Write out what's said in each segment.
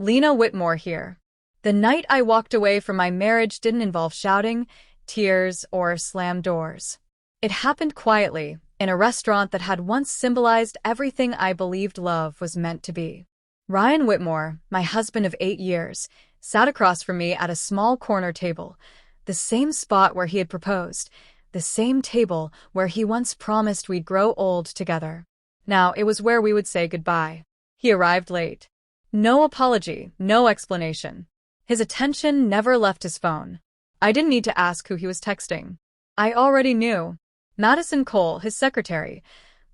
Lena Whitmore here. The night I walked away from my marriage didn't involve shouting, tears, or slammed doors. It happened quietly, in a restaurant that had once symbolized everything I believed love was meant to be. Ryan Whitmore, my husband of 8 years, sat across from me at a small corner table, the same spot where he had proposed, the same table where he once promised we'd grow old together. Now, it was where we would say goodbye. He arrived late. No apology, no explanation. His attention never left his phone. I didn't need to ask who he was texting. I already knew. Madison Cole, his secretary,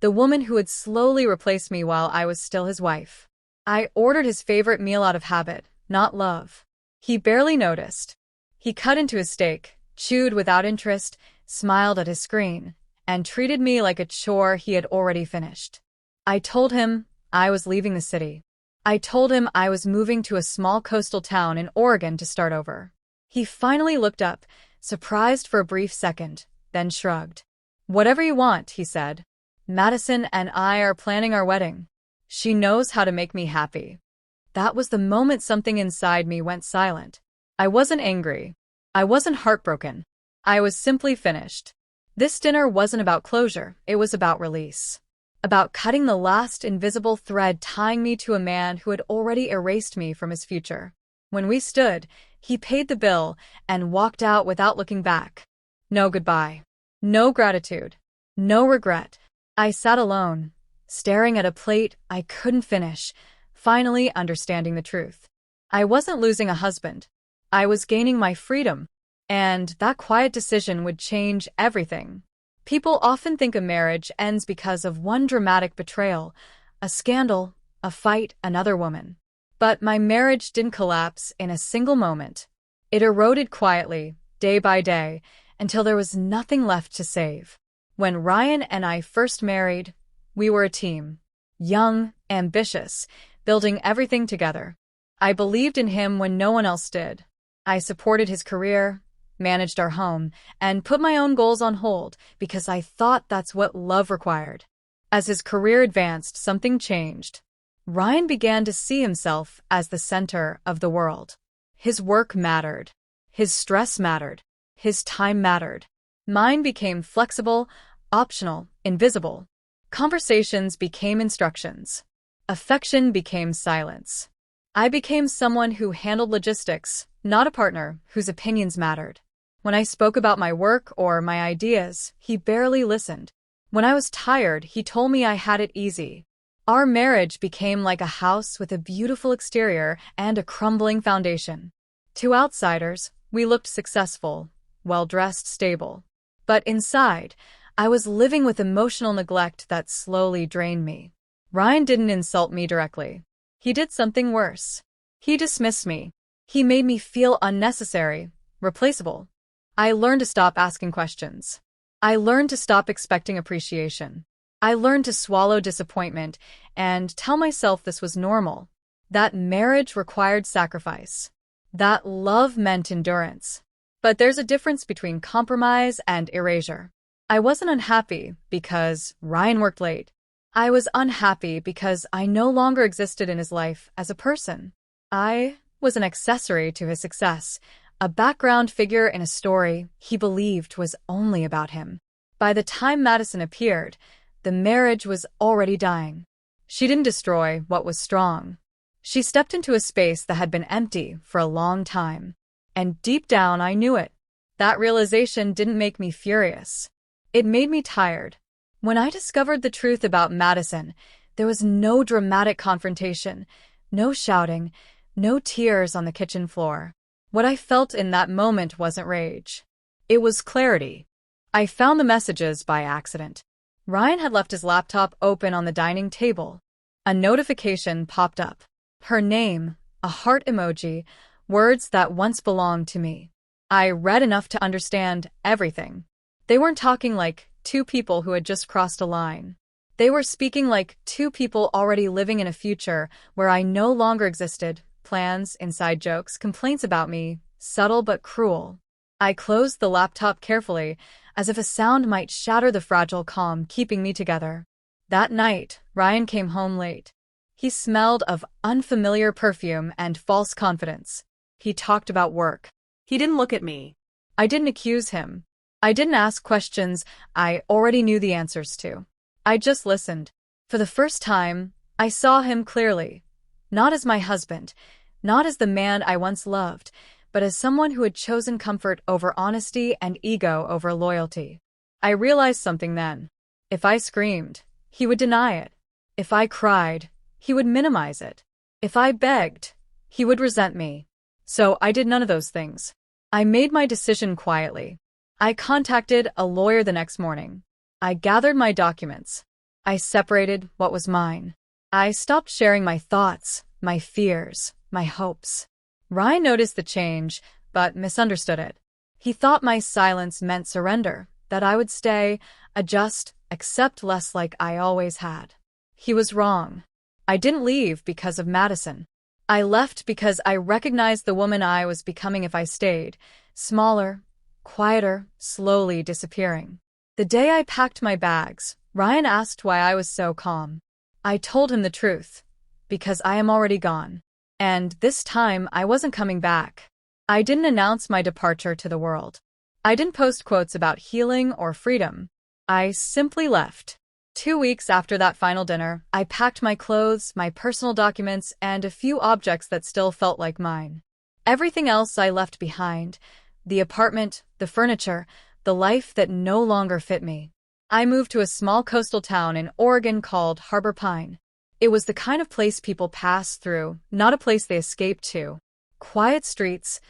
the woman who had slowly replaced me while I was still his wife. I ordered his favorite meal out of habit, not love. He barely noticed. He cut into his steak, chewed without interest, smiled at his screen, and treated me like a chore he had already finished. I told him I was leaving the city. I told him I was moving to a small coastal town in Oregon to start over. He finally looked up, surprised for a brief second, then shrugged. "Whatever you want," he said. "Madison and I are planning our wedding. She knows how to make me happy." That was the moment something inside me went silent. I wasn't angry. I wasn't heartbroken. I was simply finished. This dinner wasn't about closure, it was about release. About cutting the last invisible thread tying me to a man who had already erased me from his future. When we stood, he paid the bill and walked out without looking back. No goodbye. No gratitude. No regret. I sat alone, staring at a plate I couldn't finish, finally understanding the truth. I wasn't losing a husband. I was gaining my freedom, and that quiet decision would change everything. People often think a marriage ends because of one dramatic betrayal, a scandal, a fight, another woman. But my marriage didn't collapse in a single moment. It eroded quietly, day by day, until there was nothing left to save. When Ryan and I first married, we were a team. Young, ambitious, building everything together. I believed in him when no one else did. I supported his career, managed our home, and put my own goals on hold because I thought that's what love required. As his career advanced, something changed. Ryan began to see himself as the center of the world. His work mattered. His stress mattered. His time mattered. Mine became flexible, optional, invisible. Conversations became instructions. Affection became silence. I became someone who handled logistics, not a partner whose opinions mattered. When I spoke about my work or my ideas, he barely listened. When I was tired, he told me I had it easy. Our marriage became like a house with a beautiful exterior and a crumbling foundation. To outsiders, we looked successful, well-dressed, stable. But inside, I was living with emotional neglect that slowly drained me. Ryan didn't insult me directly. He did something worse. He dismissed me. He made me feel unnecessary, replaceable. I learned to stop asking questions. I learned to stop expecting appreciation. I learned to swallow disappointment and tell myself this was normal. That marriage required sacrifice. That love meant endurance. But there's a difference between compromise and erasure. I wasn't unhappy because Ryan worked late. I was unhappy because I no longer existed in his life as a person. I was an accessory to his success, a background figure in a story he believed was only about him. By the time Madison appeared, the marriage was already dying. She didn't destroy what was strong. She stepped into a space that had been empty for a long time. And deep down, I knew it. That realization didn't make me furious. It made me tired. When I discovered the truth about Madison, there was no dramatic confrontation, no shouting, no tears on the kitchen floor. What I felt in that moment wasn't rage. It was clarity. I found the messages by accident. Ryan had left his laptop open on the dining table. A notification popped up. Her name, a heart emoji, words that once belonged to me. I read enough to understand everything. They weren't talking like two people who had just crossed a line. They were speaking like two people already living in a future where I no longer existed. Plans, inside jokes, complaints about me, subtle but cruel. I closed the laptop carefully, as if a sound might shatter the fragile calm keeping me together. That night, Ryan came home late. He smelled of unfamiliar perfume and false confidence. He talked about work. He didn't look at me. I didn't accuse him. I didn't ask questions I already knew the answers to. I just listened. For the first time, I saw him clearly. Not as my husband, not as the man I once loved, but as someone who had chosen comfort over honesty and ego over loyalty. I realized something then. If I screamed, he would deny it. If I cried, he would minimize it. If I begged, he would resent me. So I did none of those things. I made my decision quietly. I contacted a lawyer the next morning. I gathered my documents. I separated what was mine. I stopped sharing my thoughts, my fears, my hopes. Ryan noticed the change, but misunderstood it. He thought my silence meant surrender, that I would stay, adjust, accept less like I always had. He was wrong. I didn't leave because of Madison. I left because I recognized the woman I was becoming if I stayed, smaller, quieter, slowly disappearing. The day I packed my bags, Ryan asked why I was so calm. I told him the truth. Because I am already gone. And this time I wasn't coming back. I didn't announce my departure to the world. I didn't post quotes about healing or freedom. I simply left. 2 weeks after that final dinner, I packed my clothes, my personal documents, and a few objects that still felt like mine. Everything else I left behind. The apartment, the furniture, the life that no longer fit me. I moved to a small coastal town in Oregon called Harbor Pine. It was the kind of place people pass through, not a place they escaped to. Quiet streets,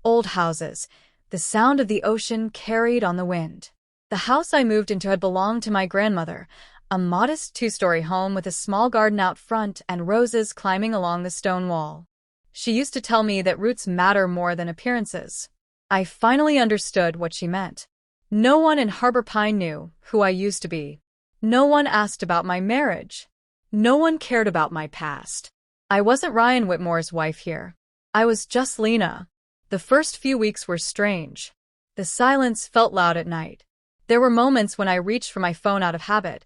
old houses, the sound of the ocean carried on the wind. The house I moved into had belonged to my grandmother, a modest 2-story home with a small garden out front and roses climbing along the stone wall. She used to tell me that roots matter more than appearances. I finally understood what she meant. No one in Harbor Pine knew who I used to be. No one asked about my marriage. No one cared about my past. I wasn't Ryan Whitmore's wife here. I was just Lena. The first few weeks were strange. The silence felt loud at night. There were moments when I reached for my phone out of habit,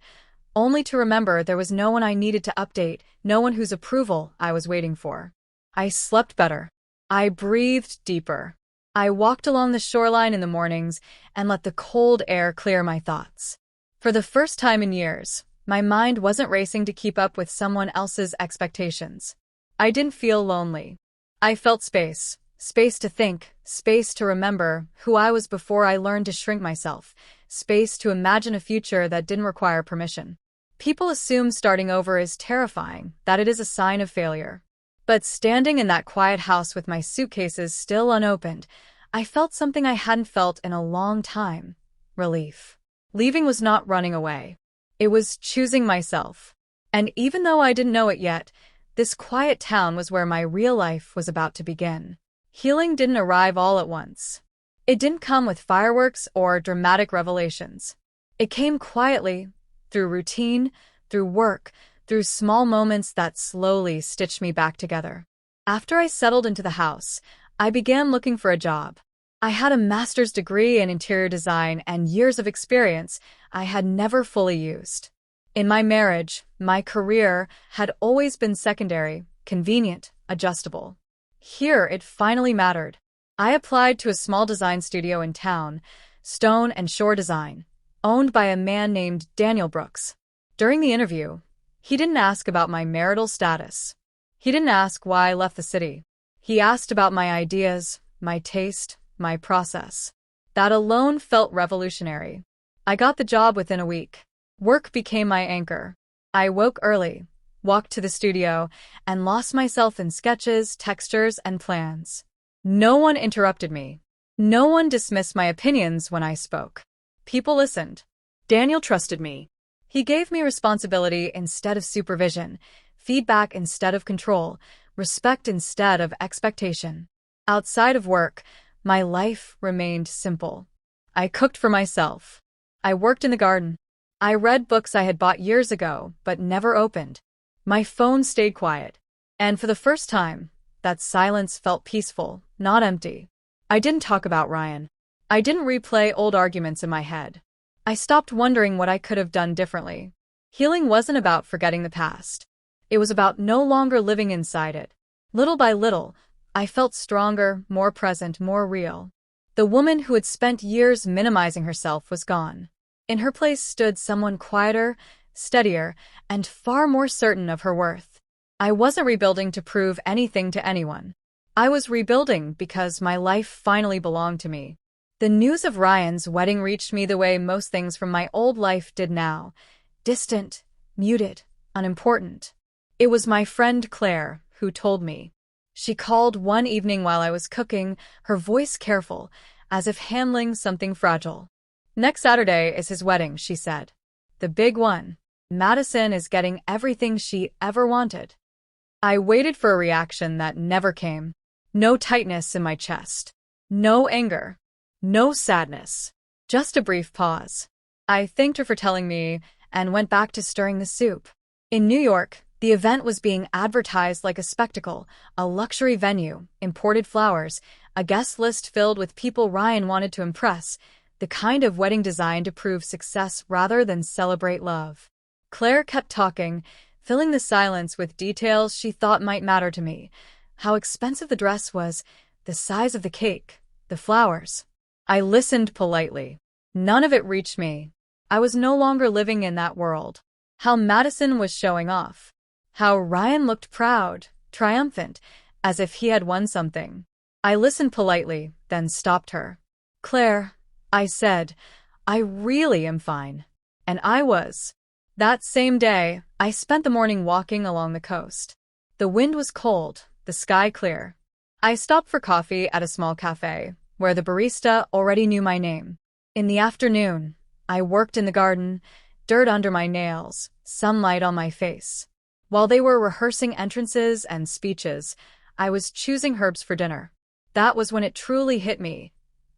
only to remember there was no one I needed to update, no one whose approval I was waiting for. I slept better. I breathed deeper. I walked along the shoreline in the mornings and let the cold air clear my thoughts. For the first time in years, my mind wasn't racing to keep up with someone else's expectations. I didn't feel lonely. I felt space. Space to think, space to remember who I was before I learned to shrink myself, space to imagine a future that didn't require permission. People assume starting over is terrifying, that it is a sign of failure. But standing in that quiet house with my suitcases still unopened, I felt something I hadn't felt in a long time: relief. Leaving was not running away. It was choosing myself. And even though I didn't know it yet, this quiet town was where my real life was about to begin. Healing didn't arrive all at once. It didn't come with fireworks or dramatic revelations. It came quietly, through routine, through work, through small moments that slowly stitched me back together. After I settled into the house, I began looking for a job. I had a master's degree in interior design and years of experience I had never fully used. In my marriage, my career had always been secondary, convenient, adjustable. Here it finally mattered. I applied to a small design studio in town, Stone and Shore Design, owned by a man named Daniel Brooks. During the interview, he didn't ask about my marital status. He didn't ask why I left the city. He asked about my ideas, my taste, my process. That alone felt revolutionary. I got the job within a week. Work became my anchor. I woke early, walked to the studio, and lost myself in sketches, textures, and plans. No one interrupted me. No one dismissed my opinions when I spoke. People listened. Daniel trusted me. He gave me responsibility instead of supervision, feedback instead of control, respect instead of expectation. Outside of work, my life remained simple. I cooked for myself. I worked in the garden. I read books I had bought years ago but never opened. My phone stayed quiet. And for the first time, that silence felt peaceful, not empty. I didn't talk about Ryan. I didn't replay old arguments in my head. I stopped wondering what I could have done differently. Healing wasn't about forgetting the past. It was about no longer living inside it. Little by little, I felt stronger, more present, more real. The woman who had spent years minimizing herself was gone. In her place stood someone quieter, steadier, and far more certain of her worth. I wasn't rebuilding to prove anything to anyone. I was rebuilding because my life finally belonged to me. The news of Ryan's wedding reached me the way most things from my old life did now. Distant, muted, unimportant. It was my friend Claire who told me. She called one evening while I was cooking, her voice careful, as if handling something fragile. "Next Saturday is his wedding," she said. "The big one. Madison is getting everything she ever wanted." I waited for a reaction that never came. No tightness in my chest. No anger. No sadness. Just a brief pause. I thanked her for telling me and went back to stirring the soup. In New York, the event was being advertised like a spectacle, a luxury venue, imported flowers, a guest list filled with people Ryan wanted to impress, the kind of wedding designed to prove success rather than celebrate love. Claire kept talking, filling the silence with details she thought might matter to me. How expensive the dress was, the size of the cake, the flowers. I listened politely. None of it reached me. I was no longer living in that world. How Madison was showing off. How Ryan looked proud, triumphant, as if he had won something. I listened politely, then stopped her. "Claire," I said, "I really am fine." And I was. That same day, I spent the morning walking along the coast. The wind was cold, the sky clear. I stopped for coffee at a small cafe, where the barista already knew my name. In the afternoon, I worked in the garden, dirt under my nails, sunlight on my face. While they were rehearsing entrances and speeches, I was choosing herbs for dinner. That was when it truly hit me.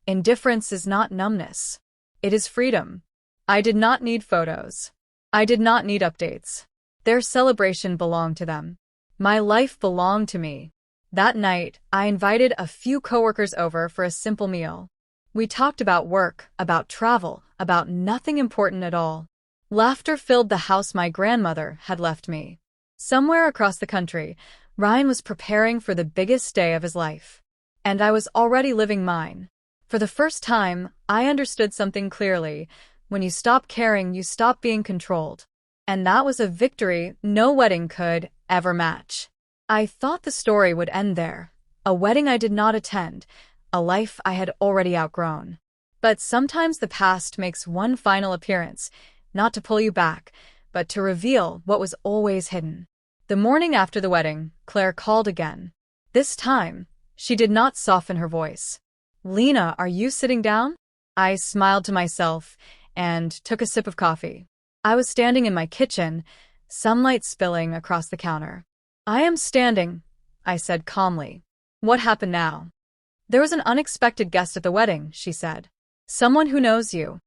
Indifference is not numbness. It is freedom. I did not need photos. I did not need updates. Their celebration belonged to them. My life belonged to me. That night, I invited a few coworkers over for a simple meal. We talked about work, about travel, about nothing important at all. Laughter filled the house my grandmother had left me. Somewhere across the country, Ryan was preparing for the biggest day of his life. And I was already living mine. For the first time, I understood something clearly. When you stop caring, you stop being controlled. And that was a victory no wedding could ever match. I thought the story would end there. A wedding I did not attend, a life I had already outgrown. But sometimes the past makes one final appearance, not to pull you back, but to reveal what was always hidden. The morning after the wedding, Claire called again. This time, she did not soften her voice. "Lena, are you sitting down?" I smiled to myself and took a sip of coffee. I was standing in my kitchen, sunlight spilling across the counter. "I am standing," I said calmly. "What happened now?" "There was an unexpected guest at the wedding," she said. "Someone who knows you."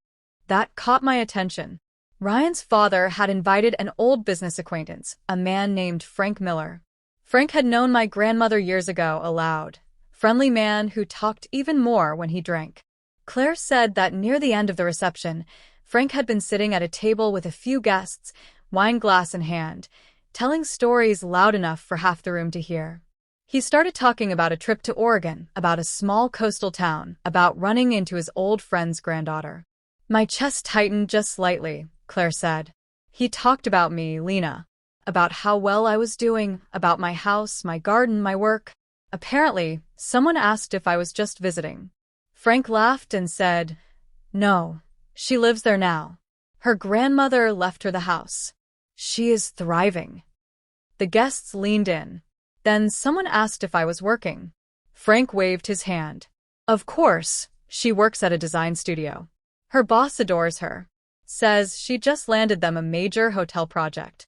That caught my attention. Ryan's father had invited an old business acquaintance, a man named Frank Miller. Frank had known my grandmother years ago, a loud, friendly man who talked even more when he drank. Claire said that near the end of the reception, Frank had been sitting at a table with a few guests, wine glass in hand, telling stories loud enough for half the room to hear. He started talking about a trip to Oregon, about a small coastal town, about running into his old friend's granddaughter. My chest tightened just slightly, Claire said. He talked about me, Lena. About how well I was doing, about my house, my garden, my work. Apparently, someone asked if I was just visiting. Frank laughed and said, "No, she lives there now. Her grandmother left her the house. She is thriving." The guests leaned in. Then someone asked if I was working. Frank waved his hand. "Of course, she works at a design studio. Her boss adores her. Says she just landed them a major hotel project."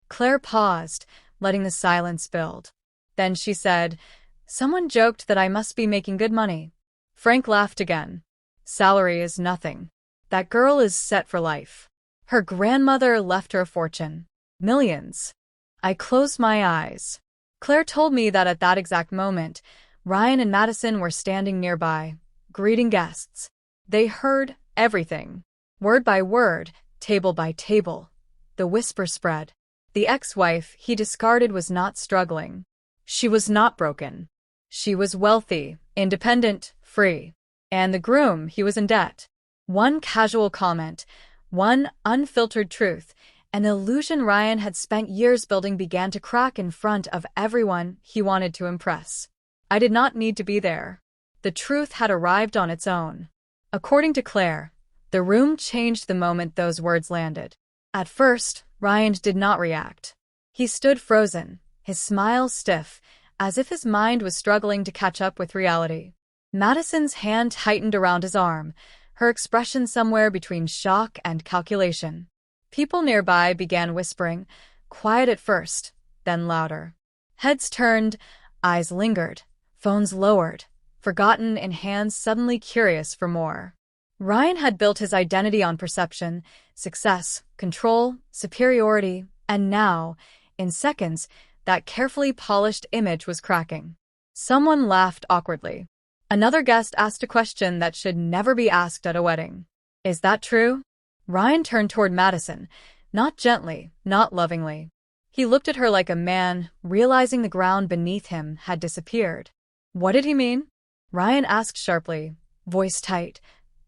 Claire paused, letting the silence build. Then she said, "Someone joked that I must be making good money." Frank laughed again. "Salary is nothing. That girl is set for life. Her grandmother left her a fortune. Millions." I closed my eyes. Claire told me that at that exact moment, Ryan and Madison were standing nearby, greeting guests. They heard everything. Word by word, table by table. The whisper spread. The ex-wife he discarded was not struggling. She was not broken. She was wealthy, independent, free. And the groom, he was in debt. One casual comment, one unfiltered truth, and the illusion Ryan had spent years building began to crack in front of everyone he wanted to impress. I did not need to be there. The truth had arrived on its own. According to Claire, the room changed the moment those words landed. At first, Ryan did not react. He stood frozen, his smile stiff, as if his mind was struggling to catch up with reality. Madison's hand tightened around his arm, her expression somewhere between shock and calculation. People nearby began whispering, quiet at first, then louder. Heads turned, eyes lingered, phones lowered, forgotten in hands suddenly curious for more. Ryan had built his identity on perception, success, control, superiority, and now, in seconds, that carefully polished image was cracking. Someone laughed awkwardly. Another guest asked a question that should never be asked at a wedding. Is that true? Ryan turned toward Madison, not gently, not lovingly. He looked at her like a man, realizing the ground beneath him had disappeared. What did he mean? Ryan asked sharply, voice tight.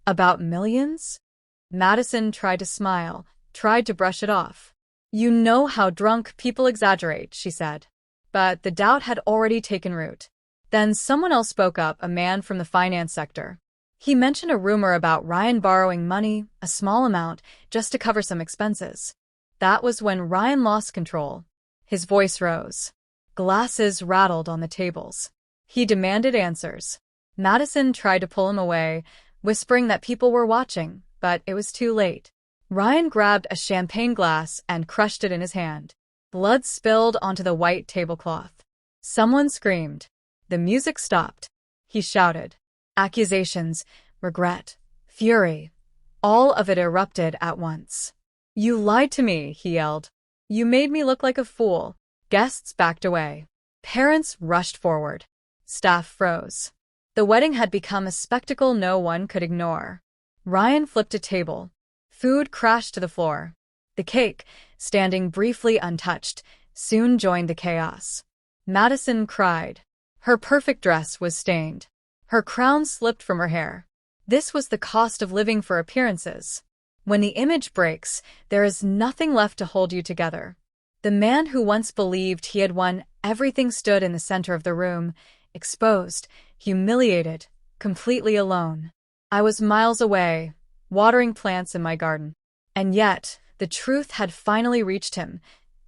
About millions? Madison tried to smile, tried to brush it off. You know how drunk people exaggerate, she said. But the doubt had already taken root. Then someone else spoke up, a man from the finance sector. He mentioned a rumor about Ryan borrowing money, a small amount, just to cover some expenses. That was when Ryan lost control. His voice rose. Glasses rattled on the tables. He demanded answers. Madison tried to pull him away, whispering that people were watching, but it was too late. Ryan grabbed a champagne glass and crushed it in his hand. Blood spilled onto the white tablecloth. Someone screamed. The music stopped. He shouted. Accusations, regret, fury. All of it erupted at once. You lied to me, he yelled. You made me look like a fool. Guests backed away. Parents rushed forward. Staff froze. The wedding had become a spectacle no one could ignore. Ryan flipped a table. Food crashed to the floor. The cake, standing briefly untouched, soon joined the chaos. Madison cried. Her perfect dress was stained. Her crown slipped from her hair. This was the cost of living for appearances. When the image breaks, there is nothing left to hold you together. The man who once believed he had won everything stood in the center of the room, exposed, humiliated, completely alone. I was miles away, watering plants in my garden. And yet, the truth had finally reached him,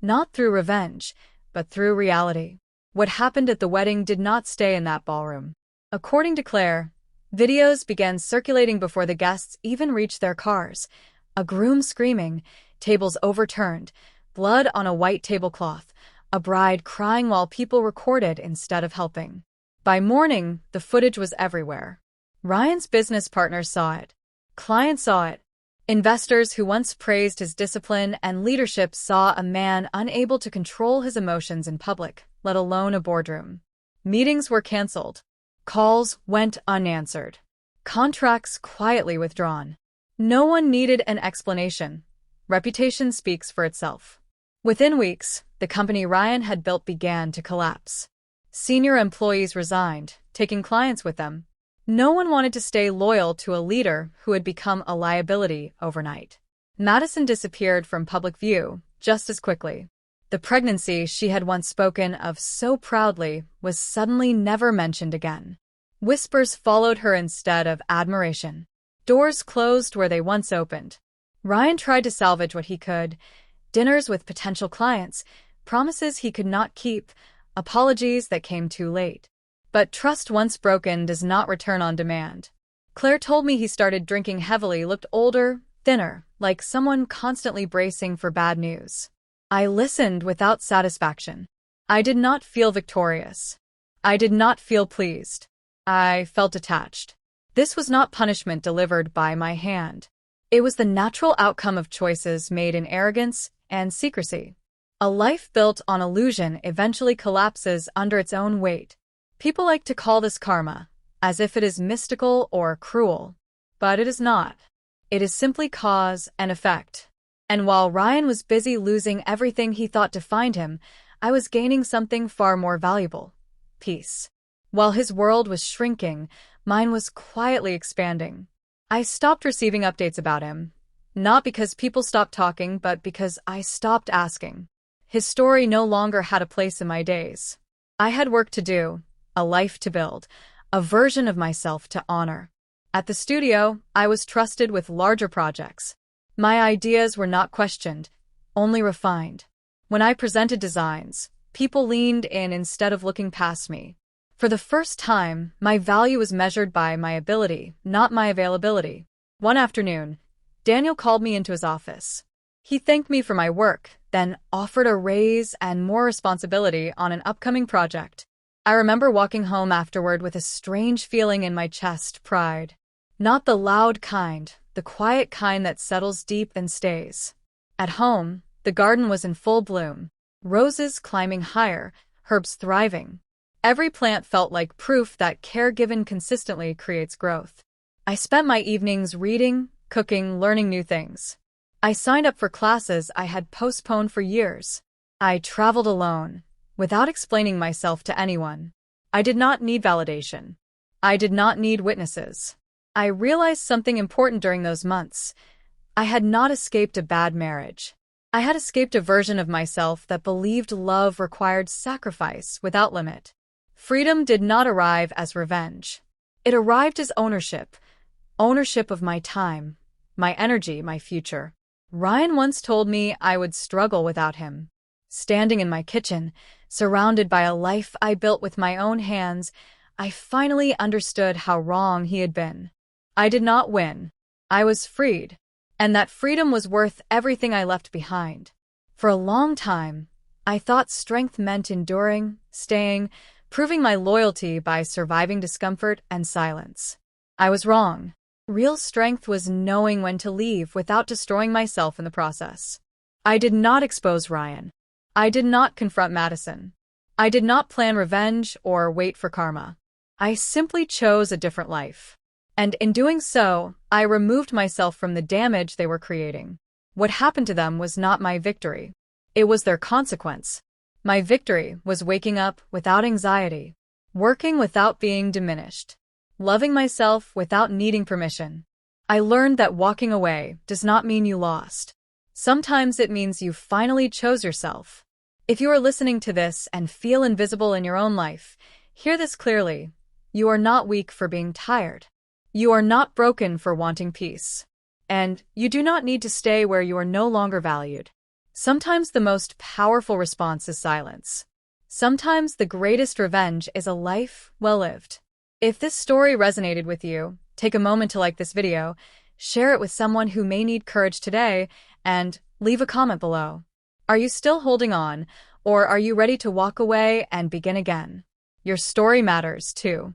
not through revenge, but through reality. What happened at the wedding did not stay in that ballroom. According to Claire, videos began circulating before the guests even reached their cars. A groom screaming, tables overturned, blood on a white tablecloth, a bride crying while people recorded instead of helping. By morning, the footage was everywhere. Ryan's business partners saw it. Clients saw it. Investors who once praised his discipline and leadership saw a man unable to control his emotions in public, let alone a boardroom. Meetings were canceled. Calls went unanswered. Contracts quietly withdrawn. No one needed an explanation. Reputation speaks for itself. Within weeks, the company Ryan had built began to collapse. Senior employees resigned, taking clients with them. No one wanted to stay loyal to a leader who had become a liability overnight. Madison disappeared from public view just as quickly. The pregnancy she had once spoken of so proudly was suddenly never mentioned again. Whispers followed her instead of admiration. Doors closed where they once opened. Ryan tried to salvage what he could. Dinners with potential clients, promises he could not keep, apologies that came too late. But trust once broken does not return on demand. Claire told me he started drinking heavily, looked older, thinner, like someone constantly bracing for bad news. I listened without satisfaction. I did not feel victorious. I did not feel pleased. I felt detached. This was not punishment delivered by my hand. It was the natural outcome of choices made in arrogance and secrecy. A life built on illusion eventually collapses under its own weight. People like to call this karma, as if it is mystical or cruel. But it is not. It is simply cause and effect. And while Ryan was busy losing everything he thought defined him, I was gaining something far more valuable: peace. While his world was shrinking, mine was quietly expanding. I stopped receiving updates about him, not because people stopped talking, but because I stopped asking. His story no longer had a place in my days. I had work to do, a life to build, a version of myself to honor. At the studio, I was trusted with larger projects. My ideas were not questioned, only refined. When I presented designs, people leaned in instead of looking past me. For the first time, my value was measured by my ability, not my availability. One afternoon, Daniel called me into his office. He thanked me for my work, then offered a raise and more responsibility on an upcoming project. I remember walking home afterward with a strange feeling in my chest: pride. Not the loud kind, the quiet kind that settles deep and stays. At home, the garden was in full bloom. Roses climbing higher, herbs thriving. Every plant felt like proof that care given consistently creates growth. I spent my evenings reading, cooking, learning new things. I signed up for classes I had postponed for years. I traveled alone, without explaining myself to anyone. I did not need validation. I did not need witnesses. I realized something important during those months. I had not escaped a bad marriage. I had escaped a version of myself that believed love required sacrifice without limit. Freedom did not arrive as revenge. It arrived as ownership. Ownership of my time, my energy, my future. Ryan once told me I would struggle without him. Standing in my kitchen, surrounded by a life I built with my own hands, I finally understood how wrong he had been. I did not win. I was freed. And that freedom was worth everything I left behind. For a long time, I thought strength meant enduring, staying, proving my loyalty by surviving discomfort and silence. I was wrong. Real strength was knowing when to leave without destroying myself in the process. I did not expose Ryan. I did not confront Madison. I did not plan revenge or wait for karma. I simply chose a different life. And in doing so, I removed myself from the damage they were creating. What happened to them was not my victory. It was their consequence. My victory was waking up without anxiety, working without being diminished, loving myself without needing permission. I learned that walking away does not mean you lost. Sometimes it means you finally chose yourself. If you are listening to this and feel invisible in your own life, hear this clearly. You are not weak for being tired. You are not broken for wanting peace. And you do not need to stay where you are no longer valued. Sometimes the most powerful response is silence. Sometimes the greatest revenge is a life well lived. If this story resonated with you, take a moment to like this video, share it with someone who may need courage today, and leave a comment below. Are you still holding on, or are you ready to walk away and begin again? Your story matters, too.